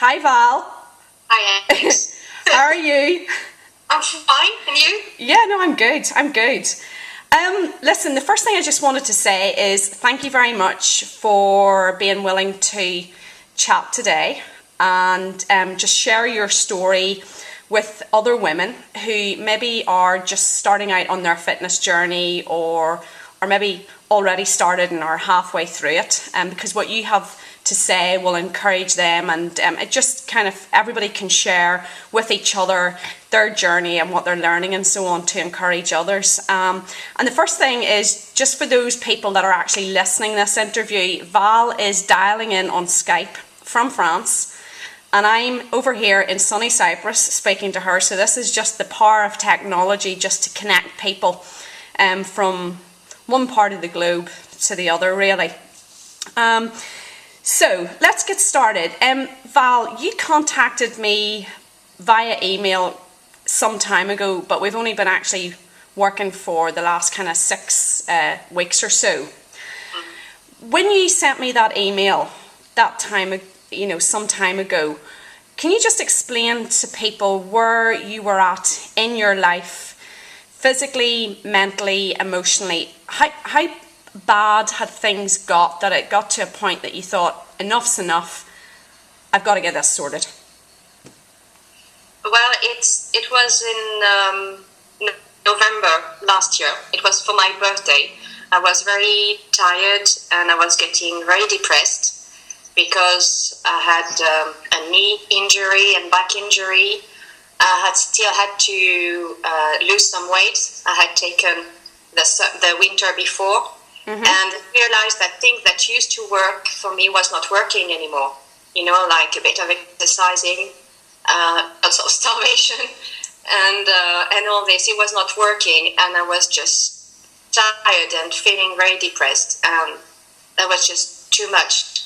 Hi Val. Hi, Alex. How are you? I'm fine, and you? Yeah, no, I'm good. Listen, the first thing I just wanted to say is thank you very much for being willing to chat today and just share your story with other women who maybe are just starting out on their fitness journey or maybe already started and are halfway through it, because what you have to say will encourage them, and it just kind of everybody can share with each other their journey and what they're learning and so on to encourage others. And the first thing is, just for those people that are actually listening to this interview, Val is dialing in on Skype from France, and I'm over here in sunny Cyprus speaking to her. So this is just the power of technology, just to connect people from one part of the globe to the other, really. So let's get started. Val, you contacted me via email some time ago, but we've only been actually working for the last kind of 6 weeks or so. When you sent me that email that time, some time ago, can you just explain to people where you were at in your life, physically, mentally, emotionally? How bad had things got that it got to a point that you thought, enough's enough, I've got to get this sorted? Well, it was in November last year. It was for my birthday. I was very tired and I was getting very depressed because I had a knee injury and back injury. I had still had to lose some weight. I had taken the winter before. Mm-hmm. And realized that things that used to work for me was not working anymore. Like a bit of exercising, lots of starvation, and all this. It was not working, and I was just tired and feeling very depressed. And that was just too much.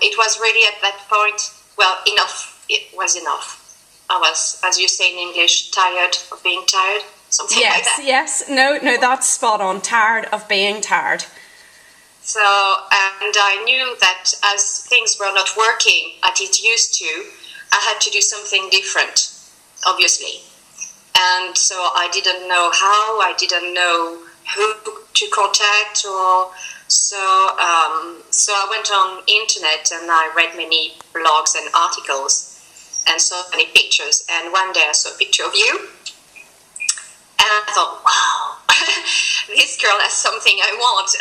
It was really at that point, well, enough. It was enough. I was, as you say in English, tired of being tired. Something like that. Yes. No, that's spot on. Tired of being tired. So, and I knew that as things were not working as it used to, I had to do something different, obviously. And so I didn't know how, I didn't know who to contact, or so I went on internet and I read many blogs and articles and saw many pictures. And one day I saw a picture of you. And I thought, wow, this girl has something I want.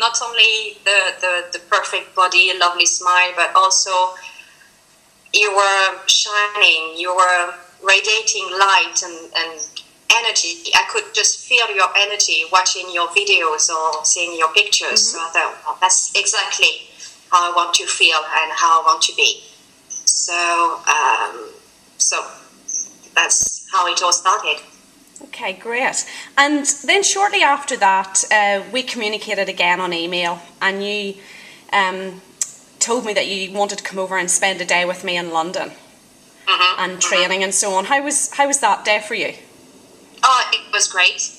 Not only the perfect body, a lovely smile, but also you were shining, you were radiating light and energy. I could just feel your energy watching your videos or seeing your pictures. Mm-hmm. So I thought, well, that's exactly how I want to feel and how I want to be. So that's how it all started. Okay, great. And then shortly after that, we communicated again on email, and you told me that you wanted to come over and spend a day with me in London, mm-hmm. and training and so on. How was that day for you? Oh, it was great.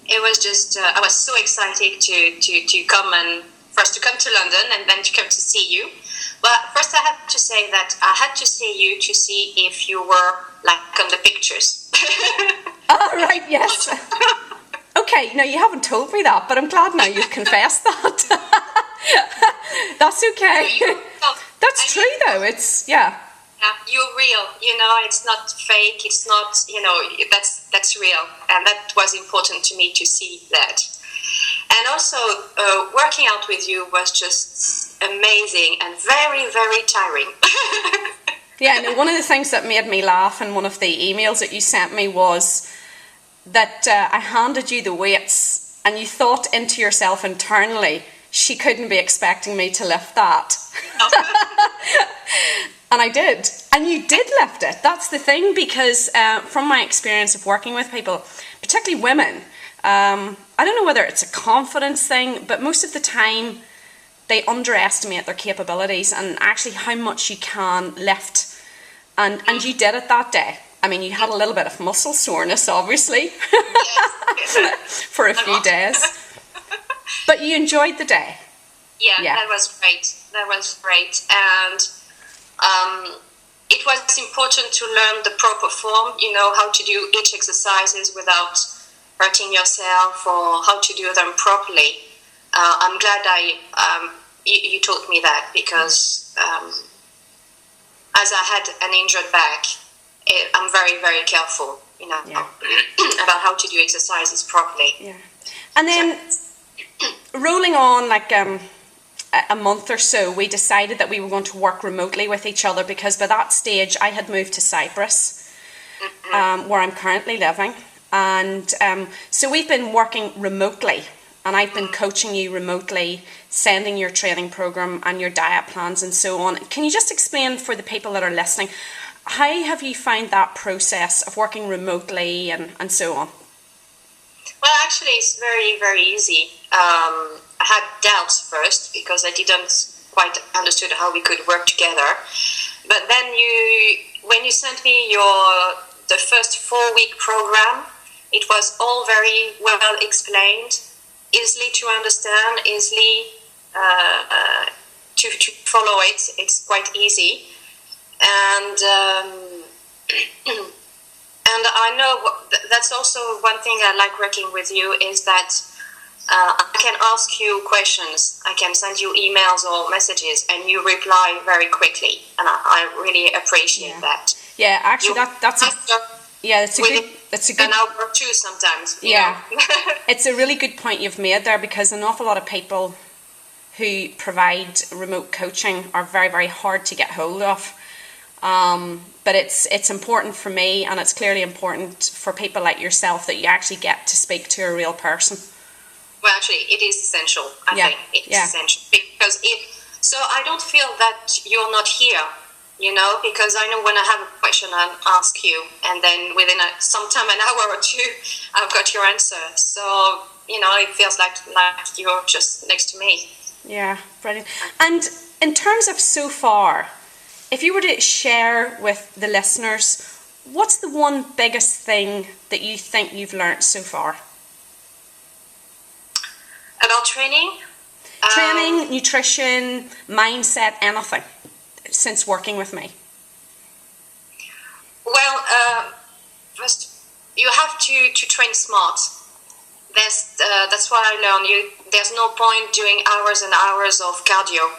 It was just I was so excited to come, and first to come to London and then to come to see you. But first I have to say that I had to see you to see if you were like on the pictures. Oh, right, yes. Okay, now you haven't told me that, but I'm glad now you've confessed that. That's okay. That's true, though. It's, yeah. Yeah, you're real. It's not fake. It's not, that's real. And that was important to me to see that. And also, working out with you was just amazing and very, very tiring. Yeah, no, one of the things that made me laugh in one of the emails that you sent me was that I handed you the weights and you thought into yourself internally, she couldn't be expecting me to lift that. And I did. And you did lift it. That's the thing, because from my experience of working with people, particularly women, I don't know whether it's a confidence thing, but most of the time they underestimate their capabilities and actually how much you can lift. And you did it that day. I mean, you had a little bit of muscle soreness, obviously, yes. For a few days. But you enjoyed the day. Yeah, that was great. And it was important to learn the proper form, how to do each exercises without hurting yourself, or how to do them properly. I'm glad you taught me that, because as I had an injured back, I'm very, very careful, about how to do exercises properly. Yeah. And then rolling on like a month or so, we decided that we were going to work remotely with each other, because by that stage I had moved to Cyprus, where I'm currently living. And so we've been working remotely, and I've been coaching you remotely, sending your training program and your diet plans and so on. Can you just explain for the people that are listening, how have you found that process of working remotely and so on? Well, actually, it's very, very easy. I had doubts first, because I didn't quite understood how we could work together. But then when you sent me the first 4-week program, it was all very well explained, easily to understand, easily to follow it. It's quite easy. And and I know that's also one thing I like working with you, is that I can ask you questions, I can send you emails or messages, and you reply very quickly, and I really appreciate that. Yeah, actually, that's a good an hour or two sometimes. Yeah, it's a really good point you've made there, because an awful lot of people who provide remote coaching are very, very hard to get hold of. But it's important for me, and it's clearly important for people like yourself, that you actually get to speak to a real person. Well, actually, it is essential. I think it's essential, because so I don't feel that you're not here, because I know when I have a question, I'll ask you, and then within sometime an hour or two, I've got your answer. So it feels like you're just next to me. Yeah, brilliant. And in terms of so far, if you were to share with the listeners, what's the one biggest thing that you think you've learnt so far? About training? Training, nutrition, mindset, anything, since working with me. Well, first, you have to train smart. That's what I learned. There's no point doing hours and hours of cardio.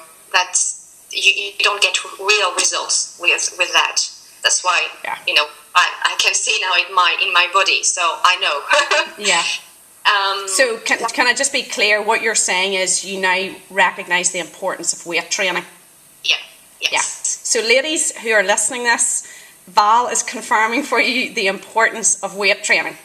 You don't get real results with that. That's why I can see now in my body, so I know. Yeah. So can I just be clear? What you're saying is you now recognise the importance of weight training. Yeah. Yes. Yeah. So ladies who are listening to this, Val is confirming for you the importance of weight training.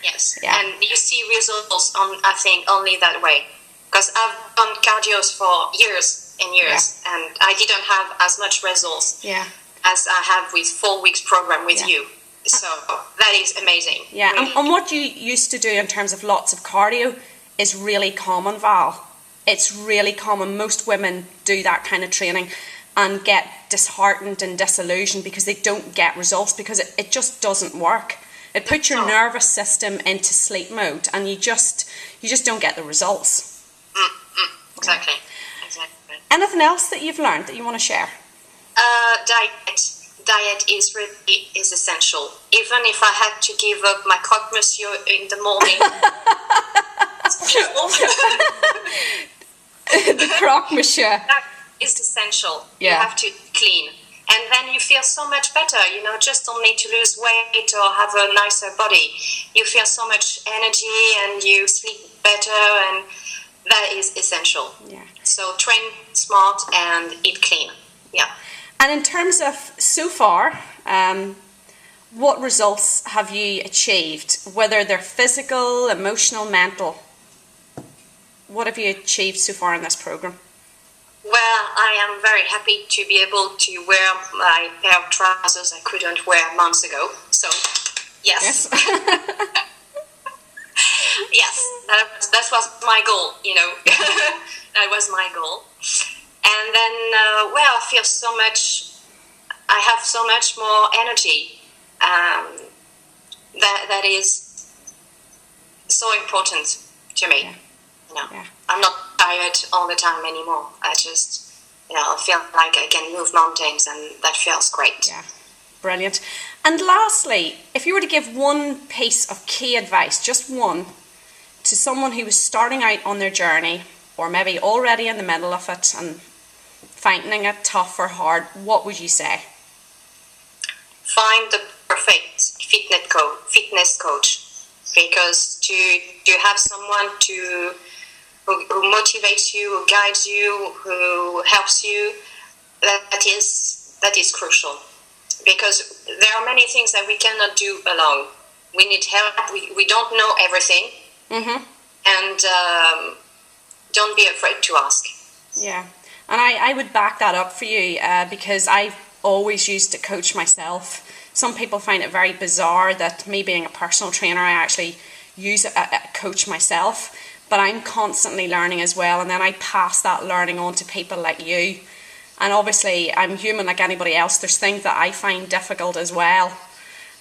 Yes. Yeah. And you see results I think only that way, because I've done cardios for years and years, and I didn't have as much results as I have with 4 weeks program with you. So that is amazing. Yeah, and what you used to do in terms of lots of cardio is really common, Val. It's really common. Most women do that kind of training and get disheartened and disillusioned because they don't get results, because it just doesn't work. It puts your nervous system into sleep mode, and you just don't get the results. Exactly. Anything else that you've learned that you want to share? Diet is essential. Even if I had to give up my croque monsieur in the morning. The croque monsieur. That is essential. Yeah. You have to clean. And then you feel so much better. Just don't need to lose weight or have a nicer body. You feel so much energy and you sleep better, and that is essential. Yeah. So train smart and eat clean. Yeah. And in terms of so far, what results have you achieved? Whether they're physical, emotional, mental, what have you achieved so far in this program? Well, I am very happy to be able to wear my pair of trousers I couldn't wear months ago. So, yes. Yes, that was my goal, That was my goal. And then, I feel I have so much more energy. That is so important to me. Yeah. I'm not tired all the time anymore. It's I feel like I can move mountains, and that feels great. Yeah, brilliant. And lastly, if you were to give one piece of key advice, just one, to someone who was starting out on their journey, or maybe already in the middle of it and finding it tough or hard, what would you say? Find the perfect fitness coach, because to have someone who motivates you, who guides you, who helps you, that is crucial, because there are many things that we cannot do alone. We need help. We don't know everything. Mm-hmm. And don't be afraid to ask. Yeah, and I would back that up for you, because I've always used to coach myself. Some people find it very bizarre that me being a personal trainer, I actually use a coach myself, but I'm constantly learning as well, and then I pass that learning on to people like you. And obviously I'm human like anybody else. There's things that I find difficult as well,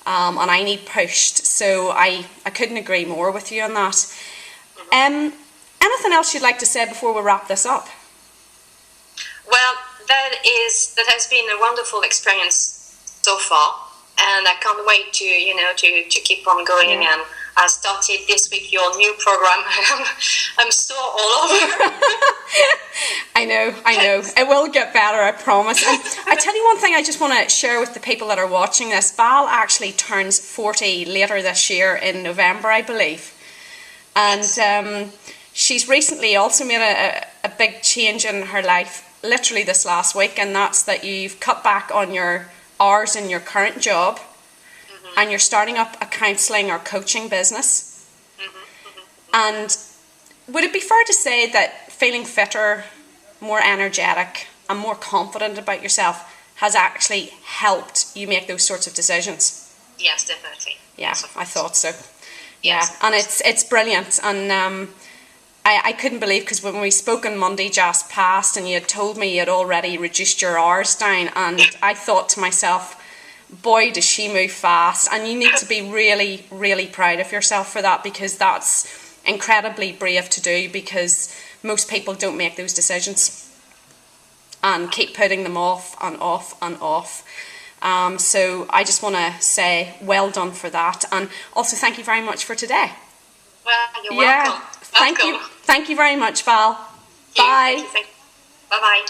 and I need pushed, so I couldn't agree more with you on that. Anything else you'd like to say before we wrap this up? Well, that has been a wonderful experience so far, and I can't wait to keep on going. Yeah. And I started this week your new program. I'm so all over. I know. It will get better, I promise. And I tell you one thing I just want to share with the people that are watching this. Val actually turns 40 later this year in November, I believe. And she's recently also made a big change in her life, literally this last week, and that's that you've cut back on your hours in your current job, and you're starting up a counselling or coaching business. And would it be fair to say that feeling fitter, more energetic, and more confident about yourself has actually helped you make those sorts of decisions? Yes, definitely. Yeah, I thought so. Yes. Yeah, and it's brilliant. And I couldn't believe, because when we spoke on Monday just past, and you had told me you had already reduced your hours down, and I thought to myself, boy, does she move fast. And you need to be really, really proud of yourself for that, because that's incredibly brave to do, because most people don't make those decisions and keep putting them off and off and off. So I just want to say well done for that, and also thank you very much for today. Well, you're welcome. Thank you very much, Val. Bye. Bye bye.